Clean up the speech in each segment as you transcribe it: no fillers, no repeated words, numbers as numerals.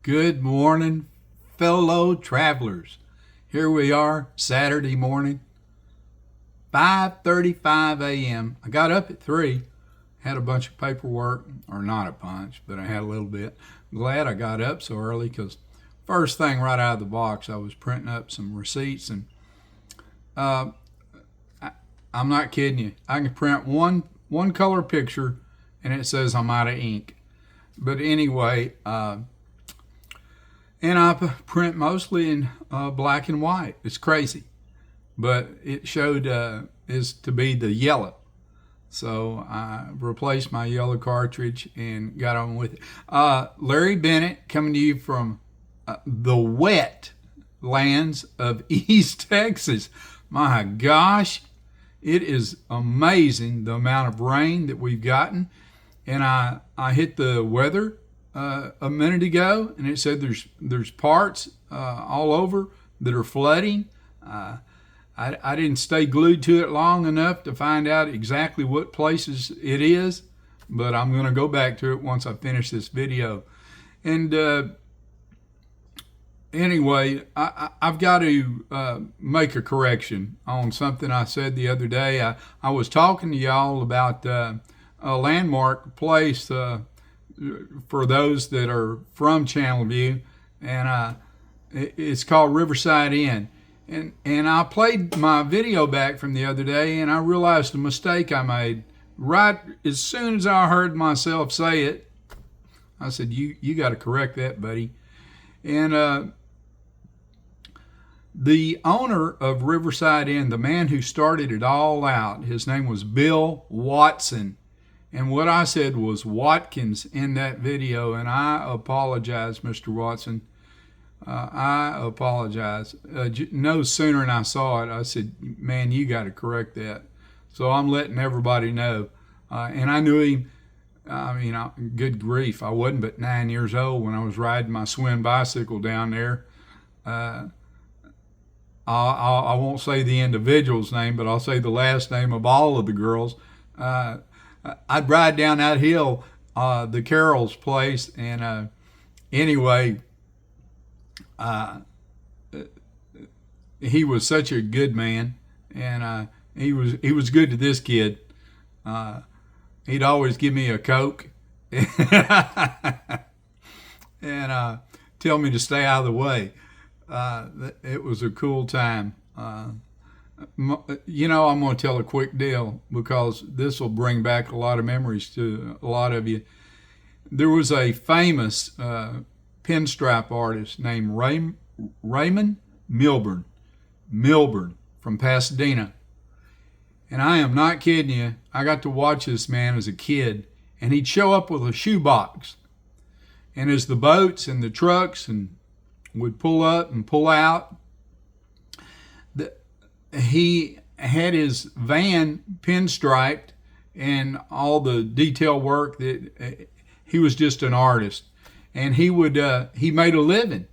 Good morning, fellow travelers. Here we are, Saturday morning, 5:35 a.m. I got up at 3, had a bunch of paperwork, or not a bunch, but I had a little bit. Glad I got up so early because first thing right out of the box, I was printing up some receipts, and uh, I'm not kidding you. I can print one color picture, and it says I'm out of ink. But anyway, and I print mostly in black and white. It's crazy, but it showed is to be the yellow. So I replaced my yellow cartridge and got on with it. Larry Bennett coming to you from the wet lands of East Texas. My gosh, it is amazing the amount of rain that we've gotten. And I hit the weather a minute ago, and it said there's parts all over that are flooding. I didn't stay glued to it long enough to find out exactly what places it is, but I'm going to go back to it once I finish this video. And anyway, I've got to make a correction on something I said the other day. I was talking to y'all about a landmark place for those that are from Channelview, and it's called Riverside Inn. And I played my video back from the other day, and I realized a mistake I made. Right as soon as I heard myself say it, I said, "You got to correct that, buddy." And the owner of Riverside Inn, the man who started it all out, his name was Bill Watson. And what I said was Watkins in that video, and I apologize, Mr. Watson. I apologize. No sooner than I saw it, I said, "Man, you got to correct that." So I'm letting everybody know. And I knew him. I mean, good grief, I wasn't but 9 years old when I was riding my swing bicycle down there. I won't say the individual's name, but I'll say the last name of all of the girls. I'd ride down that hill, the Carroll's place, and anyway, he was such a good man, and he was good to this kid. He'd always give me a Coke and tell me to stay out of the way. It was a cool time. You know, I'm going to tell a quick deal because this will bring back a lot of memories to a lot of you. There was a famous pinstripe artist named Raymond Milburn from Pasadena. And I am not kidding you. I got to watch this man as a kid, and he'd show up with a shoebox. And as the boats and the trucks and would pull up and pull out, he had his van pinstriped and all the detail work that he was just an artist. And he made a living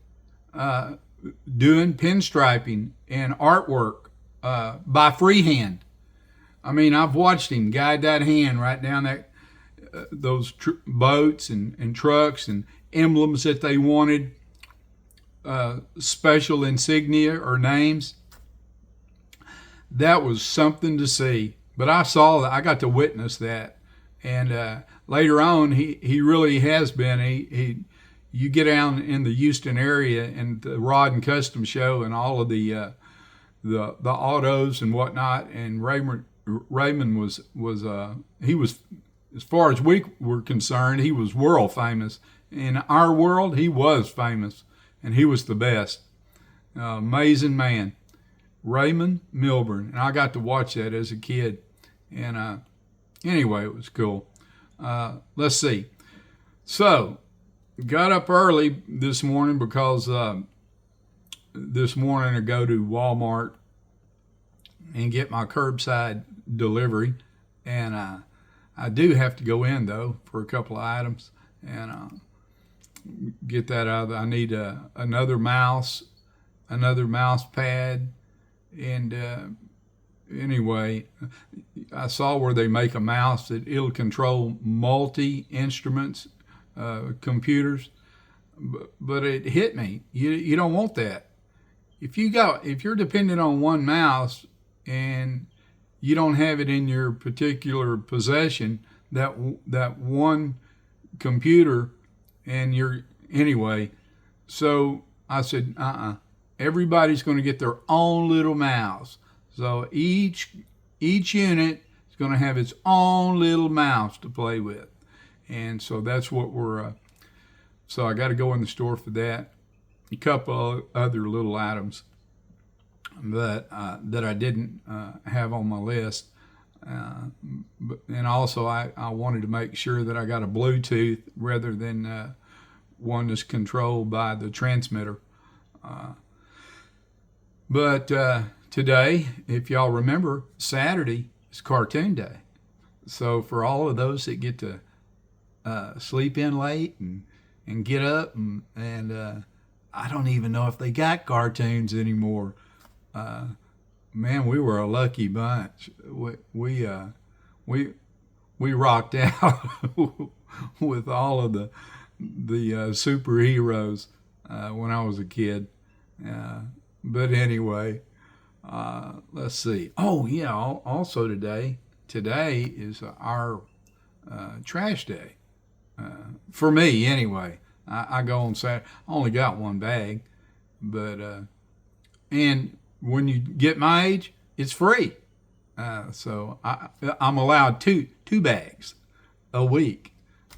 doing pinstriping and artwork by freehand. I mean, I've watched him guide that hand right down those boats and trucks and emblems that they wanted, special insignia or names. That was something to see. But I saw that. I got to witness that. And later on, he really has been. You get down in the Houston area and the Rod and Custom Show and all of the autos and whatnot. And Raymond was he was, as far as we were concerned, he was world famous. In our world, he was famous, and he was the best. Amazing man. Raymond Milburn, and I got to watch that as a kid. And anyway, it was cool. Let's see. So, got up early this morning because this morning I go to W-MART and get my curbside delivery. And I do have to go in, though, for a couple of items and get that out of there. I need another mouse pad. And anyway, I saw where they make a mouse that it'll control multi-instruments, computers. but it hit me. You don't want that. If you're dependent on one mouse and you don't have it in your particular possession, that one computer, and you're anyway. So I said, everybody's going to get their own little mouse. So each unit is going to have its own little mouse to play with, and so that's what we're. So I got to go in the store for that. A couple of other little items that I didn't have on my list, and also I wanted to make sure that I got a Bluetooth rather than one that's controlled by the transmitter. But today, if y'all remember, Saturday is Cartoon Day. So for all of those that get to sleep in late and get up and I don't even know if they got cartoons anymore. Man, we were a lucky bunch. We rocked out with all of the superheroes when I was a kid. But anyway, let's see. Oh yeah, also today is our trash day. For me anyway. I go on Saturday. I only got one bag, but and when you get my age, it's free. So I'm allowed two bags a week,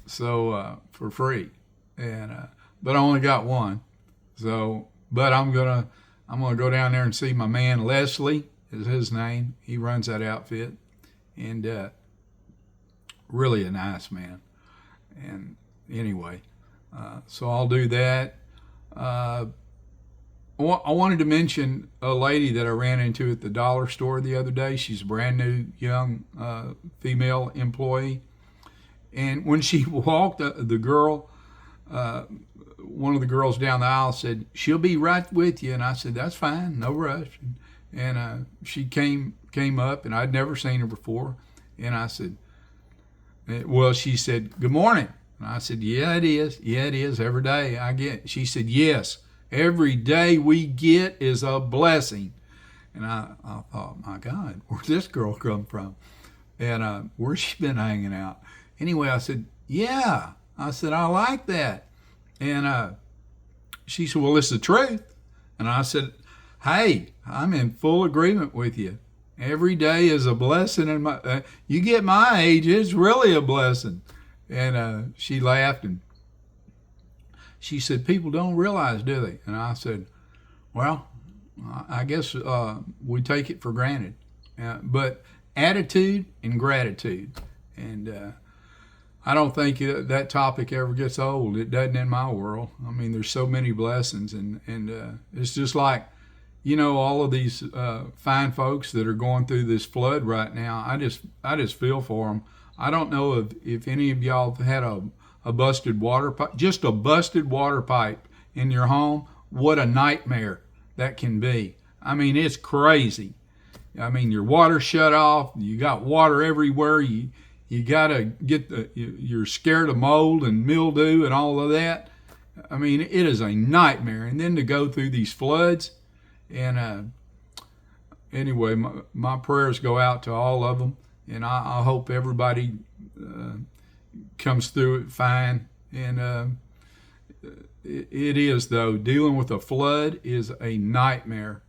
so for free, and but I only got one. So, but I'm gonna go down there and see my man Leslie is his name. He runs that outfit, and really a nice man. And anyway. So I'll do that. I wanted to mention a lady that I ran into at the dollar store the other day. She's a brand new young female employee. And when she walked, the girl, one of the girls down the aisle said, "She'll be right with you." And I said, "That's fine, no rush." And she came up, and I'd never seen her before. And I said, well, she said, "Good morning." And I said, "Yeah, it is. Yeah, it is. Every day I get." She said, "Yes, every day we get is a blessing." And I thought, my God, where'd this girl come from? And where's she been hanging out? Anyway, I said, "Yeah." I said, "I like that." And she said, "Well, it's the truth." And I said, "Hey, I'm in full agreement with you. Every day is a blessing. And you get my age, it's really a blessing." And she laughed and she said, "People don't realize, do they?" And I said, "Well, I guess we take it for granted." But attitude and gratitude. And I don't think that topic ever gets old. It doesn't in my world. I mean, there's so many blessings. And it's just like, all of these fine folks that are going through this flood right now. I just feel for them. I don't know if any of y'all have had a busted water pipe, just a busted water pipe in your home. What a nightmare that can be. I mean, it's crazy. I mean, your water shut off. You got water everywhere. You gotta get you're scared of mold and mildew and all of that. I mean, it is a nightmare. And then to go through these floods. And anyway, my prayers go out to all of them. And I hope everybody comes through it fine. And it is, though, dealing with a flood is a nightmare.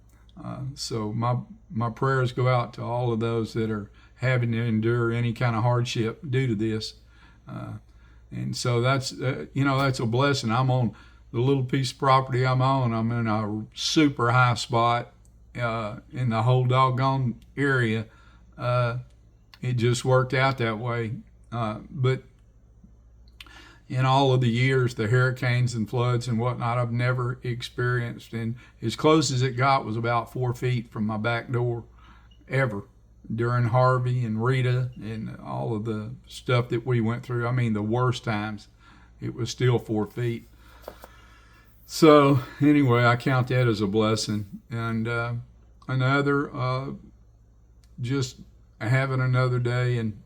So my prayers go out to all of those that are having to endure any kind of hardship due to this. And so that's a blessing. I'm on the little piece of property I'm on. I'm in a super high spot in the whole doggone area. It just worked out that way. But in all of the years, the hurricanes and floods and whatnot, I've never experienced. And as close as it got was about 4 feet from my back door ever during Harvey and Rita and all of the stuff that we went through. I mean, the worst times, it was still 4 feet. So anyway, I count that as a blessing. And another, just having another day and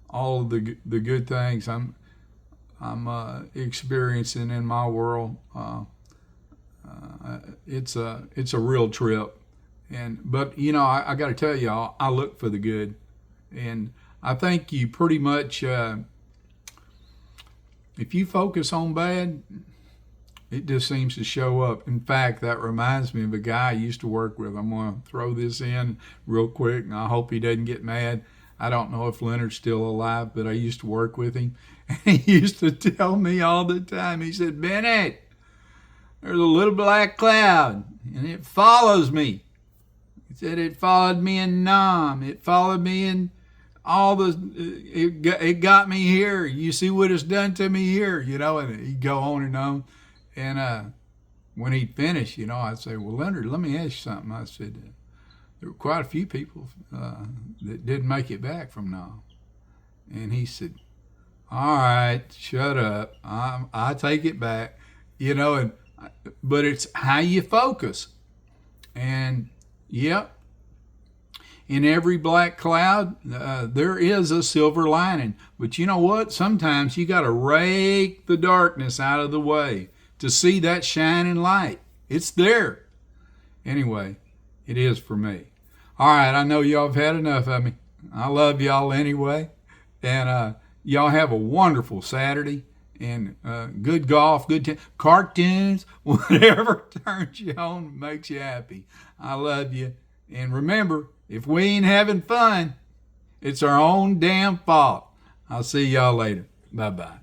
all of the good things. I'm experiencing in my world. It's a real trip, but I got to tell y'all, I look for the good, and I think you pretty much if you focus on bad, it just seems to show up. In fact, that reminds me of a guy I used to work with. I'm going to throw this in real quick, and I hope he doesn't get mad. I don't know if Leonard's still alive, but I used to work with him. And he used to tell me all the time, he said, Bennett, there's a little black cloud, and it follows me. He said it followed me in Nam. It followed me in it got me here. You see what it's done to me here, and he'd go on and on. And when he'd finish, I'd say, well, Leonard, let me ask you something. I said, there were quite a few people that didn't make it back from Nam. And he said, all right, shut up. I take it back, but it's how you focus. And, yep, in every black cloud, there is a silver lining. But you know what? Sometimes you got to rake the darkness out of the way to see that shining light. It's there. Anyway, it is for me. All right, I know y'all have had enough of me. I love y'all anyway. And y'all have a wonderful Saturday. And good golf, good cartoons, whatever turns you on, makes you happy. I love you. And remember, if we ain't having fun, it's our own damn fault. I'll see y'all later. Bye-bye.